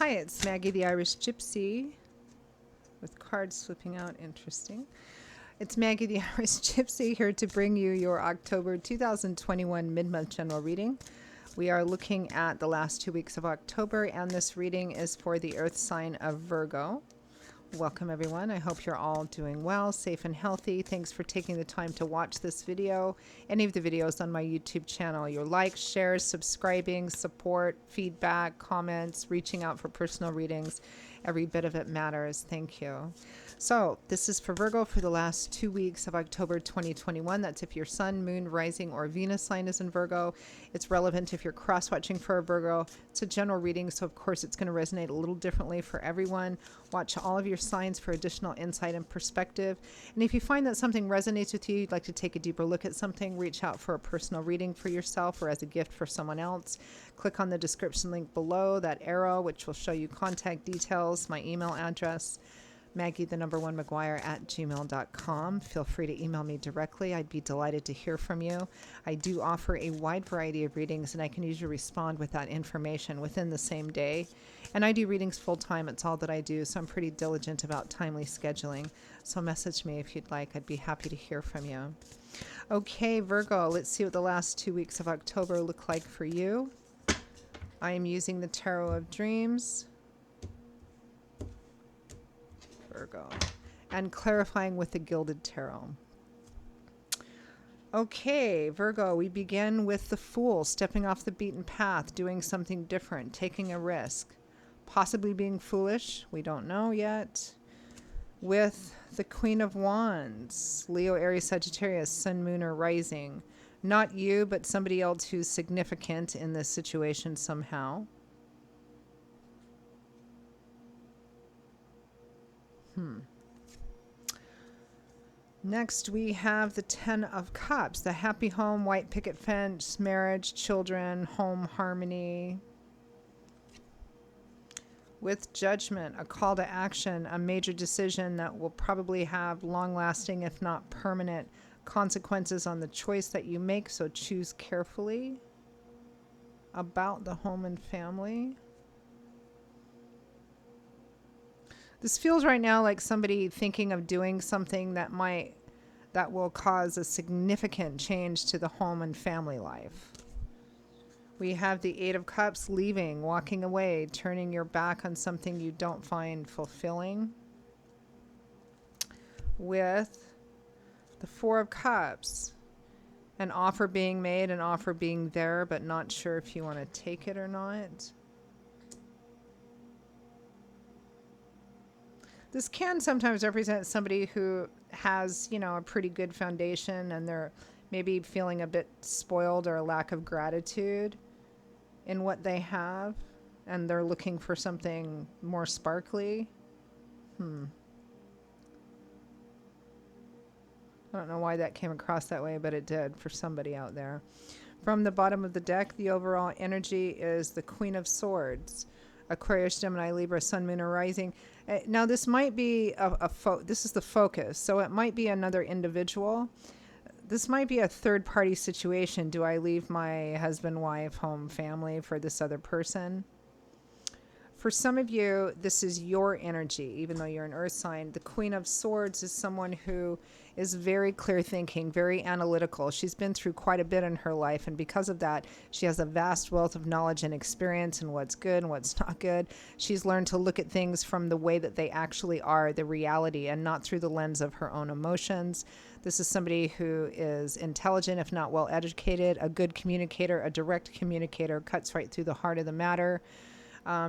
Hi, it's Maggie the Irish Gypsy with cards flipping out. Interesting. It's Maggie the Irish Gypsy here to bring you your October 2021 mid-month general reading. We are looking at the last 2 weeks of October, and this reading is for the earth sign of Virgo. Welcome everyone. I hope you're all doing well, safe and healthy. Thanks for taking the time to watch this video, any of the videos on my YouTube channel. Your likes, shares, subscribing, support, feedback, comments, reaching out for personal readings. Every bit of it matters. Thank you. So this is for Virgo for the last 2 weeks of October 2021. That's if your sun, moon, rising, or Venus sign is in Virgo. It's relevant if you're cross-watching for a Virgo. It's a general reading, so of course it's going to resonate a little differently for everyone. Watch all of your signs for additional insight and perspective. And if you find that something resonates with you, you'd like to take a deeper look at something, reach out for a personal reading for yourself or as a gift for someone else. Click on the description link below, that arrow, which will show you contact details, my email address. Maggie@gmail.com. Feel free to email me directly. I'd be delighted to hear from you. I do offer a wide variety of readings, and I can usually respond with that information within the same day. And I do readings full time. It's all that I do, so I'm pretty diligent about timely scheduling. So message me if you'd like. I'd be happy to hear from you. Okay, Virgo, let's see what the last 2 weeks of October look like for you. I am using the Tarot of Dreams, Virgo, and clarifying with the Gilded Tarot. Okay, Virgo, we begin with the Fool, stepping off the beaten path, doing something different, taking a risk, possibly being foolish, we don't know yet. With the Queen of Wands, Leo, Aries, Sagittarius, Sun, Moon, or Rising. Not you, but somebody else who's significant in this situation somehow. Next, we have the Ten of Cups, the happy home, white picket fence, marriage, children, home harmony. With Judgment, a call to action, a major decision that will probably have long-lasting, if not permanent, consequences on the choice that you make, so choose carefully. About the home and family. This feels right now like somebody thinking of doing something that will cause a significant change to the home and family life. We have the Eight of Cups, leaving, walking away, turning your back on something you don't find fulfilling. With the Four of Cups, an offer being made, an offer being there, but not sure if you want to take it or not. This can sometimes represent somebody who has, a pretty good foundation, and they're maybe feeling a bit spoiled or a lack of gratitude in what they have, and they're looking for something more sparkly. I don't know why that came across that way, but it did for somebody out there. From the bottom of the deck, the overall energy is the Queen of Swords. Aquarius, Gemini, Libra, Sun, Moon, or Rising. Now, this might be this is the focus, so it might be another individual. This might be a third-party situation. Do I leave my husband, wife, home, family for this other person? For some of you, this is your energy, even though you're an earth sign. The Queen of Swords is someone who is very clear thinking, very analytical. She's been through quite a bit in her life, and because of that, she has a vast wealth of knowledge and experience in what's good and what's not good. She's learned to look at things from the way that they actually are, the reality, and not through the lens of her own emotions. This is somebody who is intelligent, if not well educated, a good communicator, a direct communicator, cuts right through the heart of the matter.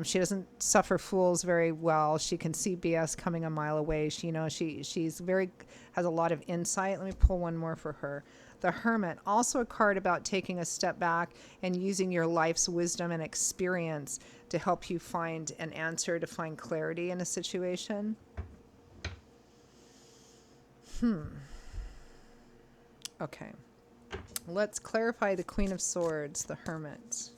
She doesn't suffer fools very well. She can see BS coming a mile away. She's has a lot of insight. Let me pull one more for her. The Hermit, also a card about taking a step back and using your life's wisdom and experience to help you find an answer, to find clarity in a situation. Okay. Let's clarify the Queen of Swords, the Hermit.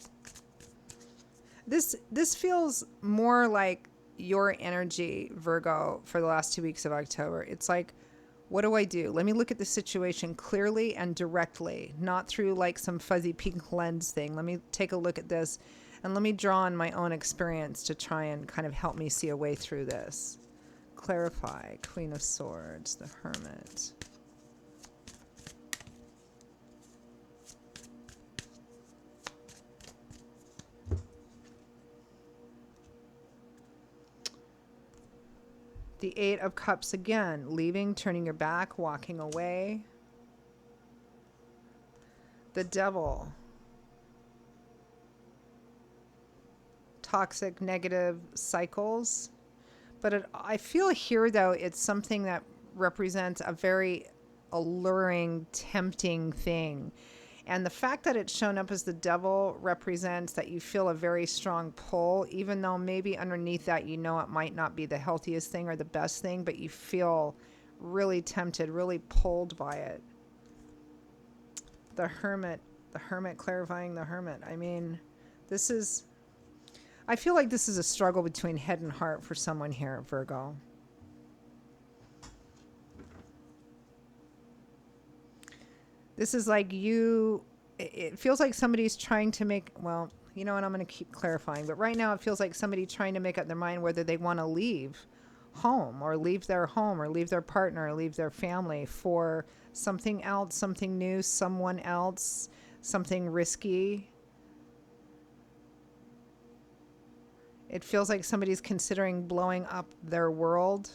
This feels more like your energy, Virgo, for the last 2 weeks of October. It's like What do I do? Let me look at the situation clearly and directly, not through like some fuzzy pink lens thing. Let me take a look at this and let me draw on my own experience to try and kind of help me see a way through this. Clarify. Queen of Swords, the Hermit. The Eight of Cups again, leaving, turning your back, walking away. The Devil. Toxic, negative cycles. But I feel here, though, it's something that represents a very alluring, tempting thing. And the fact that it's shown up as the Devil represents that you feel a very strong pull, even though maybe underneath that you know it might not be the healthiest thing or the best thing, but you feel really tempted, really pulled by it. The Hermit clarifying the Hermit. I mean, I feel like this is a struggle between head and heart for someone here, Virgo. This is like it feels like somebody's trying to make, well, you know what, I'm going to keep clarifying. But right now it feels like somebody trying to make up their mind whether they want to leave home or leave their home or leave their partner or leave their family for something else, something new, someone else, something risky. It feels like somebody's considering blowing up their world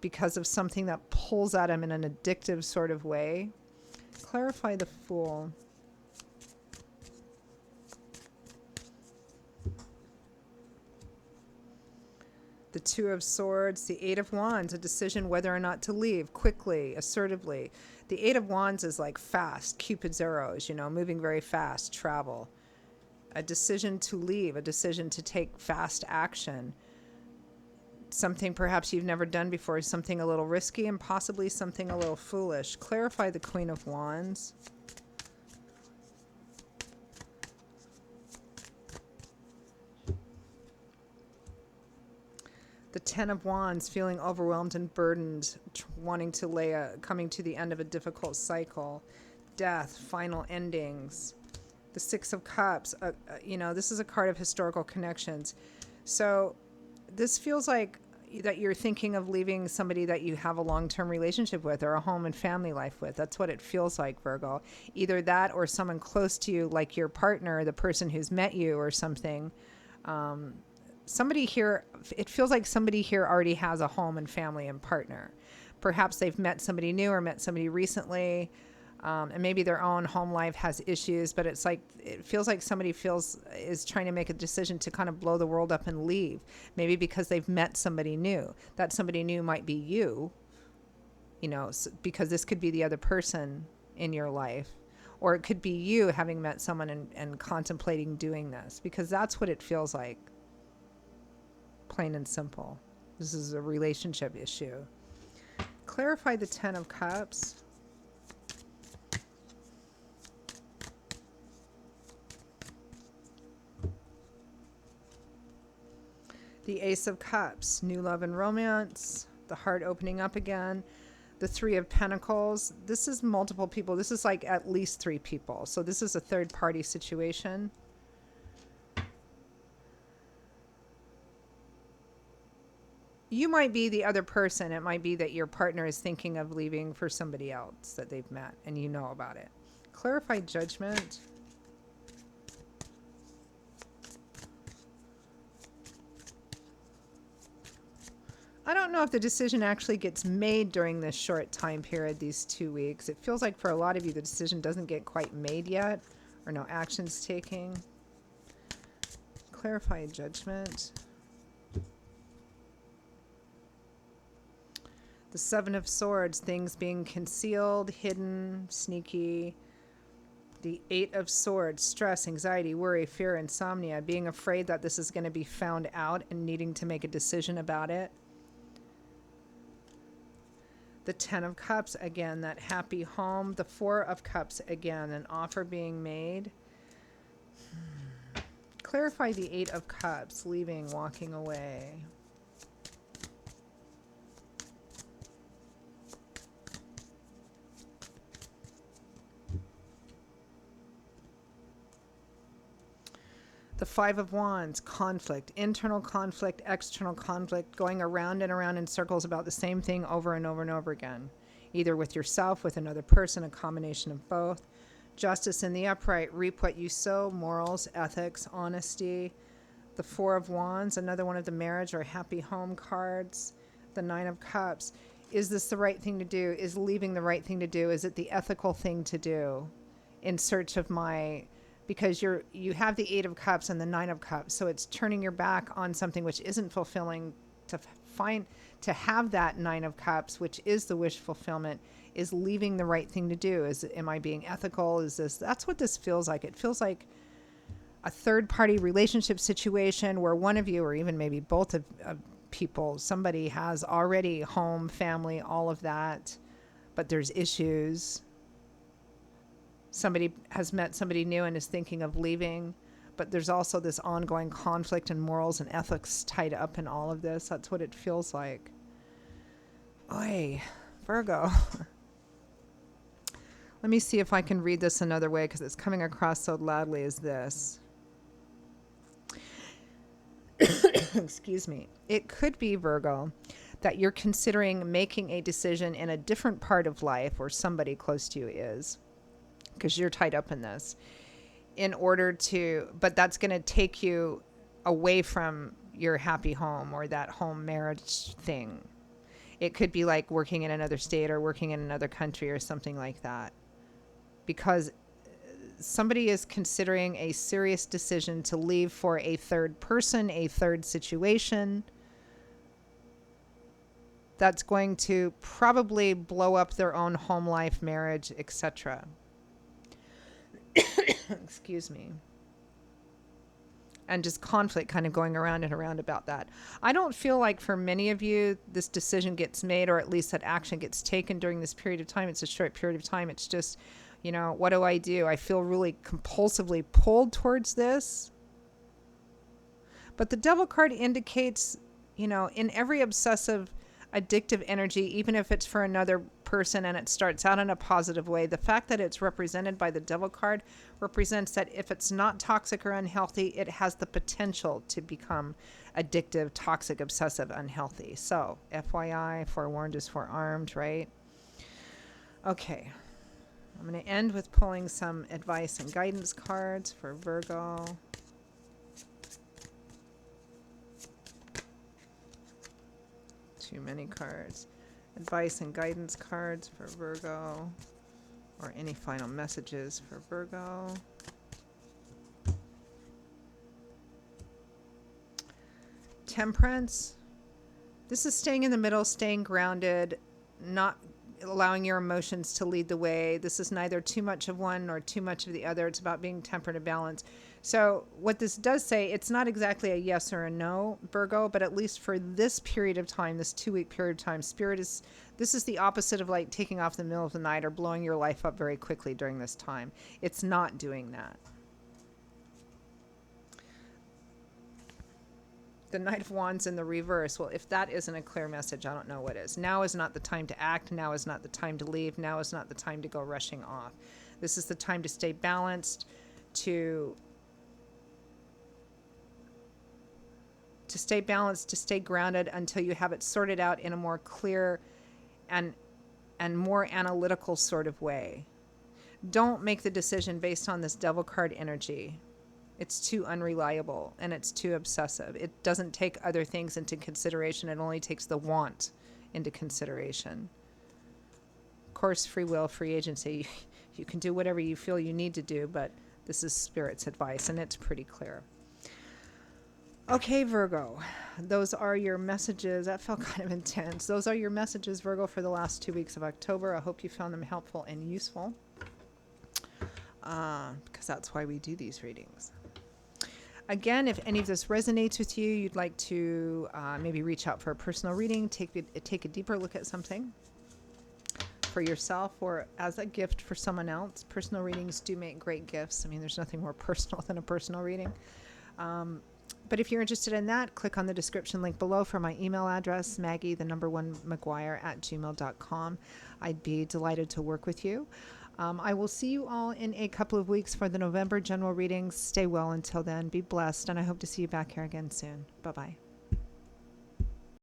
because of something that pulls at them in an addictive sort of way. Clarify the Fool. The Two of Swords, the Eight of Wands, a decision whether or not to leave quickly, assertively. The Eight of Wands is like fast, Cupid's arrows, you know, moving very fast, travel. A decision to leave, a decision to take fast action. Something perhaps you've never done before, something a little risky and possibly something a little foolish. Clarify the Queen of Wands. The Ten of Wands, feeling overwhelmed and burdened, wanting to coming to the end of a difficult cycle. Death, final endings. The Six of Cups, you know, this is a card of historical connections. So this feels like that you're thinking of leaving somebody that you have a long-term relationship with or a home and family life with. That's what it feels like, Virgo. Either that or someone close to you, like your partner, the person who's met you or something. Somebody here, it feels like somebody here already has a home and family and partner. Perhaps they've met somebody new or met somebody recently. And maybe their own home life has issues, but it's like, it feels like somebody is trying to make a decision to kind of blow the world up and leave. Maybe because they've met somebody new. That somebody new might be you, you know, because this could be the other person in your life. Or it could be you having met someone and contemplating doing this, because that's what it feels like. Plain and simple. This is a relationship issue. Clarify the Ten of Cups. The Ace of Cups, new love and romance, the heart opening up again. The Three of Pentacles, this is multiple people. This is like at least 3 people. So this is a third party situation. You might be the other person. It might be that your partner is thinking of leaving for somebody else that they've met and you know about it. Clarify Judgment. I don't know if the decision actually gets made during this short time period, these 2 weeks. It feels like for a lot of you, the decision doesn't get quite made yet, or no actions taking. Clarify Judgment. The Seven of Swords, things being concealed, hidden, sneaky. The Eight of Swords, stress, anxiety, worry, fear, insomnia, being afraid that this is going to be found out and needing to make a decision about it. The Ten of Cups, again, that happy home. The Four of Cups, again, an offer being made. Clarify the Eight of Cups, leaving, walking away. The Five of Wands, conflict, internal conflict, external conflict, going around and around in circles about the same thing over and over and over again, either with yourself, with another person, a combination of both. Justice in the upright, reap what you sow, morals, ethics, honesty. The Four of Wands, another one of the marriage or happy home cards. The Nine of Cups. Is this the right thing to do? Is leaving the right thing to do? Is it the ethical thing to do? In search of because you have the Eight of Cups and the Nine of Cups, so it's turning your back on something which isn't fulfilling to have that Nine of Cups, which is the wish fulfillment, is leaving the right thing to do. Am I being ethical? That's what this feels like. It feels like a third party relationship situation where one of you, or even maybe both of people, somebody has already home, family, all of that, but there's issues. Somebody has met somebody new and is thinking of leaving, but there's also this ongoing conflict and morals and ethics tied up in all of this. That's what it feels like. Oy, Virgo. Let me see if I can read this another way, because it's coming across so loudly as this. Excuse me. It could be, Virgo, that you're considering making a decision in a different part of life, or somebody close to you is, because you're tied up in this, but that's going to take you away from your happy home or that home marriage thing. It could be like working in another state or working in another country or something like that, because somebody is considering a serious decision to leave for a third person, a third situation that's going to probably blow up their own home life, marriage, etc. Excuse me. And just conflict kind of going around and around about that. I don't feel like for many of you this decision gets made, or at least that action gets taken during this period of time. It's a short period of time. It's just, what do? I feel really compulsively pulled towards this. But the Devil card indicates, in every obsessive, addictive energy, even if it's for another person and it starts out in a positive way, the fact that it's represented by the Devil card represents that if it's not toxic or unhealthy, it has the potential to become addictive, toxic, obsessive, unhealthy. So, FYI, forewarned is forearmed, right? Okay. I'm going to end with pulling some advice and guidance cards for Virgo. Too many cards. Advice and guidance cards for Virgo, or any final messages for Virgo. Temperance. This is staying in the middle, staying grounded, not allowing your emotions to lead the way. This is neither too much of one nor too much of the other. It's about being tempered and balanced. So what this does say, it's not exactly a yes or a no, Virgo, but at least for this period of time, this 2-week period of time, this is the opposite of like taking off in the middle of the night or blowing your life up very quickly during this time. It's not doing that. The Knight of Wands in the reverse. Well, if that isn't a clear message, I don't know what is. Now is not the time to act. Now is not the time to leave. Now is not the time to go rushing off. This is the time to stay balanced, to stay balanced, to stay grounded until you have it sorted out in a more clear and more analytical sort of way. Don't make the decision based on this Devil card energy. It's too unreliable and it's too obsessive. It doesn't take other things into consideration. It only takes the want into consideration. Of course, free will, free agency. You can do whatever you feel you need to do, but this is Spirit's advice and it's pretty clear. Okay, Virgo, those are your messages. That felt kind of intense. Those are your messages, Virgo, for the last 2 weeks of October. I hope you found them helpful and useful, because that's why we do these readings. Again, if any of this resonates with you, you'd like to maybe reach out for a personal reading, take a deeper look at something for yourself or as a gift for someone else. Personal readings do make great gifts. I mean, there's nothing more personal than a personal reading. But if you're interested in that, click on the description link below for my email address, Maggie1McGuire@gmail.com. I'd be delighted to work with you. I will see you all in a couple of weeks for the November general readings. Stay well until then. Be blessed, and I hope to see you back here again soon. Bye-bye.